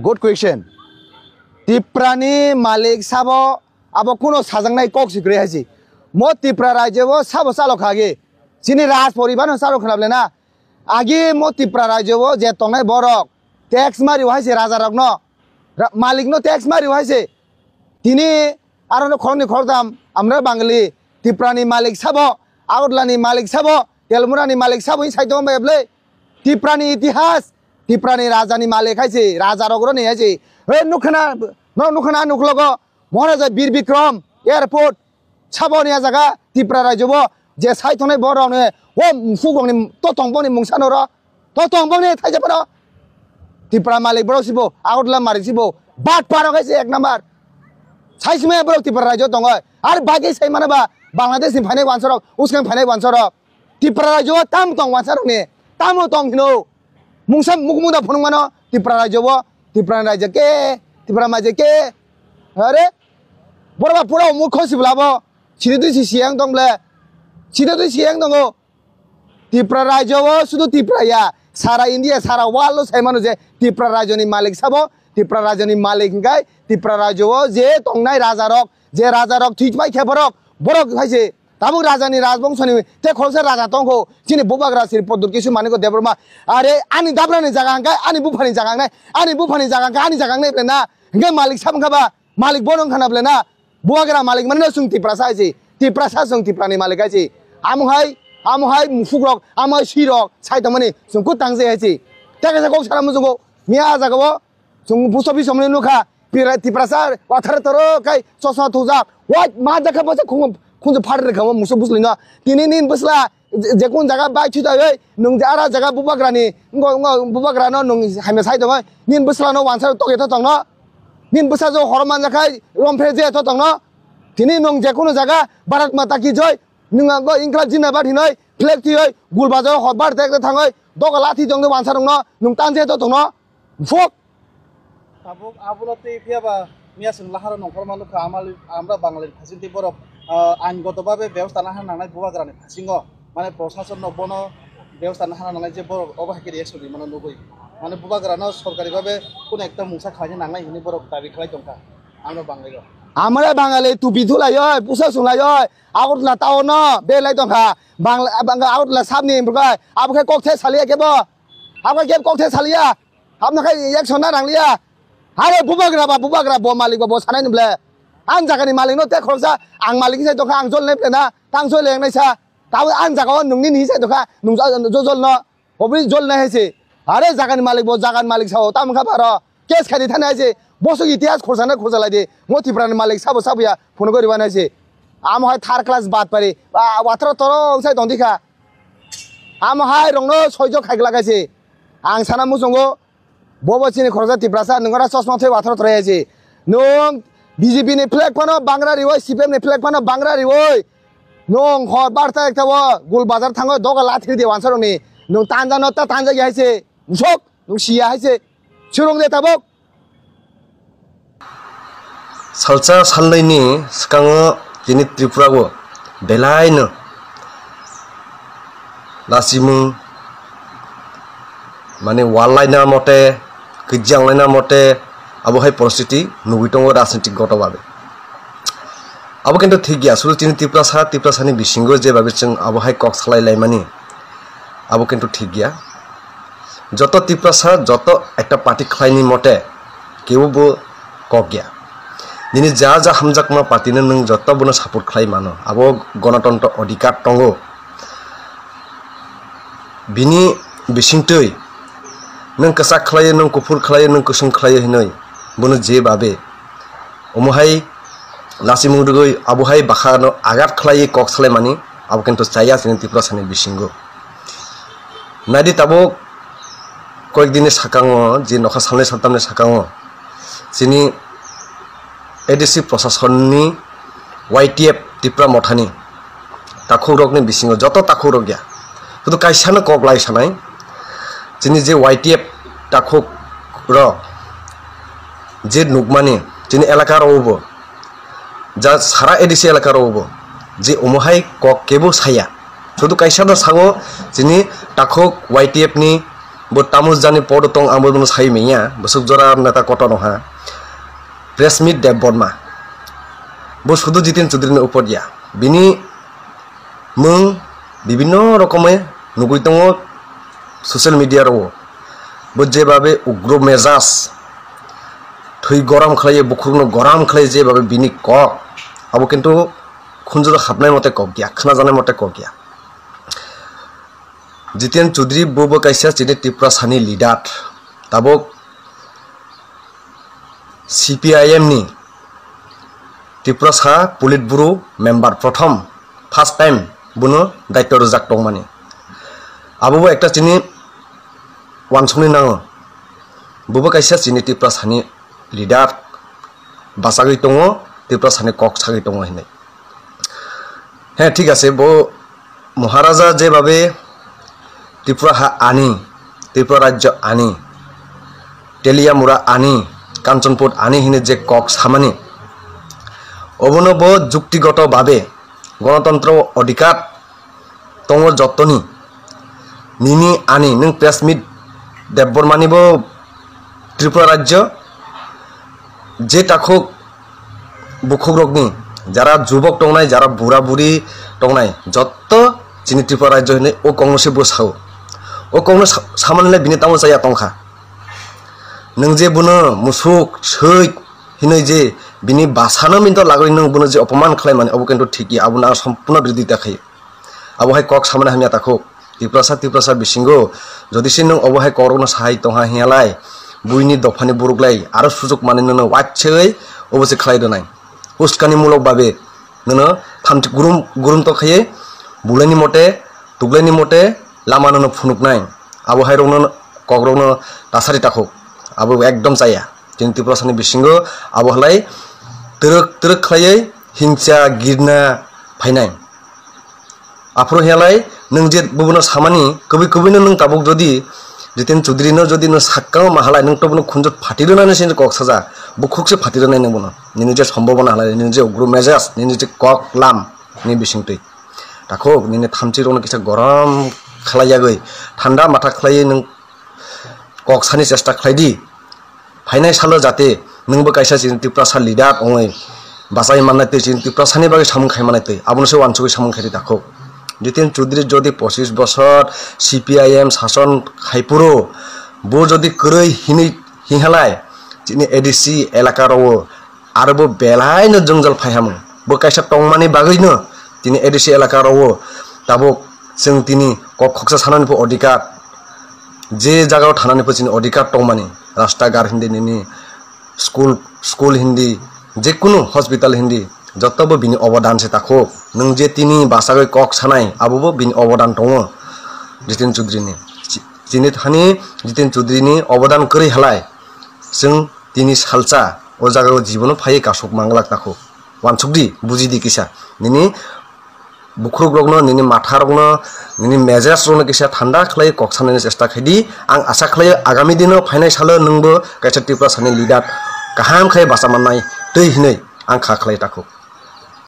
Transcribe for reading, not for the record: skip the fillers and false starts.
Good question. Tiprani Malik Sabo Abokuno Sazanai Cox Gresi. Mo Tipra Rajevo Sabo Salo Kage. Sini Ras Poribano Salo Knablena. Agi Mo Tipra Rajevo Jetone Borok. Tax Mari Wise Razaragno. Malik no tax Mari Wise. Tini Arano Koni Kordam Amra Bangali. Tiprani Malik Sabo. Outlani Malik Sabo. Telmurani Malik Sabo inside Dome Ble. Tiprani Itihas. Tiprani Razani Malik Haji, Razarogroni Haji. When Nukana, no Nukana Nuklogo, Moraza Bir Bikram, Airport, Chabonia Zaga, Tipra Rajobo, just Haitone Borone, one Fugoni, Totong Boni Munsanora, Totong Boni Tajapara, Tipra Malik Brosibo, Outla Marisibo, Bat Paragasi number. Saisme Bro Tipra Rajotonga, Ar Bagi Semanaba, Bangladesh in Pane Wansoro, Uskan Pane Wansoro, Tipra Rajo, Tamtong Wansarone, Tamotong no. Mungsam mukmuda phunungmano Tipra Rajobo Tipra Rajake Tipra Majake Are Borba pura mukho siblabo Chidu siang dongle Chidu siang dongo Tipra Rajobo sudu Tipra ya Sara India Sara Wallo Saimano je Tipra Rajoni Malik Sabo Tipra Rajoni Malik ngai Tipra Rajobo je tongnai Razarok Tijbai Keborok Borok haise Tamu Rajani Razbongsoni, take Jose Razatongo, Chini Bubagrasi, Podurkisu Manico Debroma, Are, Ani Dabrani Zaganga, Ani Bupani Zaganga, Ani Bupani Zaganga, Ani Zaganga, Malik Samkaba, Malik Bonon Canablena, Buagra Malik Manasung Tiprasasi, Tiprasasung Tiprani Malikazi, Amuhai, Mufugok, Amai Shiro, Saitamani, some good Tanzi, take us a go Saramuzo, Miazagawa, some Pusobi Somenuka, Tiprasar, Watataro, Sosa Tuza, what Madaka was a kum. Kunja parade kamu musuh buslinga. Tinin busla. Jekun jaga baik cita ye. Nung jara jaga bubagrani. Ngo bubagrano nung hamesai tu kan. Nin busla no wansar toke tu tongno. Nin busla jo horman jaga rompeje tu tongno. Tinin nung jekun jaga barat mata ki joy. Nung ngo ingklab jina bar hinoi. Plek ti ye. Gulbajo hotbar tek tu tangoi. Doga lati jong tu wansar tongno. Nung tanje tu tongno. Fok. Abu nanti siapa? Miasung lahar nongkol malu ke amra Bangladesh fasiliti borok. আইনগতভাবে ব্যবস্থা না হানানাই বুবাগ্রানি ফাসিঙ্গ মানে প্রশাসন নবনো ব্যবস্থা না হানানাই যে বড় অবহাগিরি একসুনি মানে নবই মানে বুবাগ্রানো সরকারিভাবে কোন একটা মুসা খাইছে নাংলাই হিনি বড় দাবি খালাই দংকা আমরা বাঙালি আমরা বাঙালি টুপি ধুলাই হয় পুষা সুলাই হয় আগতলা তাও ন বেলাই দংকা বাংলা আগতলা সামনি বগাই আবকে ককথে সালিয়া কেব আবকে কেব ককথে সালিয়া আপনাখাই একশন না রাংলিয়া আরে বুবাগ্রা ব মালিক ব সানাই নবলে An jaga ni maling no tek khorsa ang maling sai to kha ang jol ne plena tang jol leng nai sa taw an jaga nung ni sai to kha nung jol no obri jol na hese are jaga ni malik bo jaga ni malik sao tam kha baro kes khani thana hese bosu ইতিহাস khorsa na khorsa lai de moti pran malik sabo ya phone kori bana hese am hoy third class baat pare watra toro sai dong dikha am hai rong no soijo khai lagaise ang sana musungo bobo chini khorsa tiprasa nungara chosma thoi watra tore hese nung BJP ni flag pano Bangra riwoi, CPM ni flag pano Bangra riwoi. Nung hot barta ekta wo gul bazar thango doga lathir di wansaro ni. Nung tanja nota tanja gi haise. Musok nung sia haise. Churong de tabok. Salsa salnai ni sekango jini Tripura go belai no. Lasimung mane walai na mote, kijang lai na mote. Abu hai পৰিস্থিতি নুবিটঙ্গ রাজনৈতিক গতভাবে আবু কিন্তু ঠিক গিয়া শুধু তিনি ত্রিপুরাসানি বিশিঙ্গ যে ভাবে जों আবু হাই কক সালাই লাইমানি আবু কিন্তু ঠিক গিয়া যত ত্রিপুরাসা যত একটা পার্টি খাইনি মতে কেউবো কক গিয়া দিনে যা হামজাকমা পার্টিনে নং যত বনো সাপোর্ট খাই মানো আবু গণতন্ত্র অধিকার দङ বিনি বিশিংতৈ नों कसा खलायो नों कुफुर खलायो नों कुसुं खलायो हिनै बुनु जे बाबे ओमहाय लासिमुदगै आबुहाय बाखानो आगात खलायो कक सलाय मानि आबु किन्तु चाया सिनि त्रिपुरा सानि बिसिंगो नादि ताबो कयेक दिने साकाङो जे नखा सालनै सानथामनि साकाङो सिनि एडिसि प्रशासननि YTF त्रिपुरा मथानि ताखुरकनि बिसिंगो जत ताखुरक गया किन्तु कायसानो कक लाय सानाय जिनि जे YTF ताखुक र जे नुकमानि जिनि एलाका रवबो जा सारा एडिसि एलाका रवबो जे ओमहाय कक केबो साया শুধু কাইসাদা সাগো যিনি তাখক YTF নি bo tamus jani podo tong ambo bunu sai menya busuk jora neta koto noha press meet Dev Burma bo শুধু জিতেন চৌধুরীর উপর দিয়া বিনি মুং বিভিন্ন রকমে নুগুই দङ সোশ্যাল মিডিয়ার bo যেভাবে উগ্র মেজাজ থৈ গরম খাইয়ে বুকুরনো গরম খাই যেভাবে বিনি কক আবো কিন্তু খুঞ্জুর হাবনাই মতে কক গিয়া খানা জানাই মতে কক গিয়া জিতেন চৌধুরী বো কাইসা চিনি ত্রিপুরা সানি লিডার তাবক CPIM ni ত্রিপুরা সা পুলিট ব্যুরো মেম্বার প্রথম ফার্স্ট টাইম বুনো দায়িত্ব রজাক টংমানি আবো একটা চিনি ওয়ানসংনি নাঙ বো কাইসা চিনি ত্রিপুরা সানি লিডার বাসাগৈ দङ ত্রিপুরা সানি কক সাগৈ দङ হিনে হ্যাঁ ঠিক আছে বো মহারাজা যেভাবে ত্রিপুরা হা আনি ত্রিপুরা রাজ্য আনি টেলিয়ামুরা আনি কাঞ্চনপুর আনি হিনে যে কক সামানি অবনব যুক্তিগতভাবে গণতন্ত্র অধিকার দङ যতনি নিনি আনি নং প্রেস মিট Dev Burma নিব ত্রিপুরা রাজ্য যে তাখক বুখুগ্রগনি যারা যুবক দংনাই যারা বুড়া বুড়ি দংনাই যত চিনি ত্রিপুরা রাজ্য হিনে ও কংগ্রেসে বসাও ও কংগ্রেস সামানলে বিনি তামো জায়া তংখা নং যে বুনো মুসুক সৈ হিनै যে বিনি বাসানো মিনট লাগৈ নং বুনো যে অপমান খালাই মানে অবো কিন্তু ঠিকই আবুনা সম্পূর্ণ বিরোধিতা খাই আবহাই কক সামনে হামিয়া তাখক ত্রিপুরা বিশিঙ্গো যদি সে নং অবহাই করোনা সাহাই তংহা হিয়ালাই বুইনি দফানি বুরুকলাই আরো সুযোগ মানে ননো ওয়াচ্ছৈ অবশ্যই খালাই দনাই উস্কানিমূলক ভাবে ননো থামটি গুরুম তো খাইয়ে বুলাইনি মতে তুগলাইনি মতে লামা ননো ফুনুক নাই আবহাই রংনো কগ্রংনো তাসারি তাখক আবো একদম চাইয়া जों ত্রিপুরা সানি বিশিঙ্গো আবহালাই তরক খাইयै হিংসা गिरना फाइनाय आफरो हेलाय नों जे बुबनो सामानि कबि कबिनो नों ताबुक जदि जितेन चौधुरीनो जदि नों साक्काव माहालाय नों तबनो खुंजत फाटिरनानै सिन कक साजा बुखुकसे फाटिरनाय नों बनो निनि जे सम्भावना हालाय निनि जे उग्र मेजाज निनि जे कक लाम नि बिसिंतै ताखो निनि थामचि रनो किसा गरम खालायागै ठान्डा माथा खालायै नों कक सानि चेष्टा खालायदि फाइनाय सालो जाते नोंबो कायसा चिन त्रिपुरा सा लिडार ओय बासाय माननाय तै चिन त्रिपुरा सानि बागै सामुं खायमानाय तै आबनोसो वानसुगै सामुं खायदि ताखो जितेन चौधुरी जदि 25 বছর CPIM শাসন খাইপুরো বো যদি কरै হিনি হিহালাय চিনি ADC এলাকারও আরবো বেলাইनो जंगल फायहामो बो कायसा टंगमानि बागैनो तिनि ADC एलाकारও ताबो जों तिनि ककसा सानानिफो अधिकार जे जागाव थानानिफो चिनि अधिकार टंगमानि रास्ता गार हिन्दी निनि स्कुल हिन्दी जेकुनु हस्पिटाल हिन्दी जतबो बिनि अवदान से ताखो नों जे तिनि बासागै कक सानाय आबोबो बिनि अवदान दङ जितेन चौधुरीनि जिनि थानि जितेन चौधुरीनि अवदान करै हालाय जों तिनि सालचा ओ जागाव जीवनो फायै कासक मांगलाक ताखो वानसुकदि बुजिदि किसा निनि बुख्रुग्रगनो निनि माथारगनो निनि मेजाजरनो किसा ठान्डा खलाय कक सानायनि चेष्टा खायदि आं आशा खालाय आगामी दिनो फाइनाय सालो नोंबो कायसा त्रिपुरा सानि लिडार गाहाम खाय बासा माननाय दै हिनै आं खा खालाय ताखो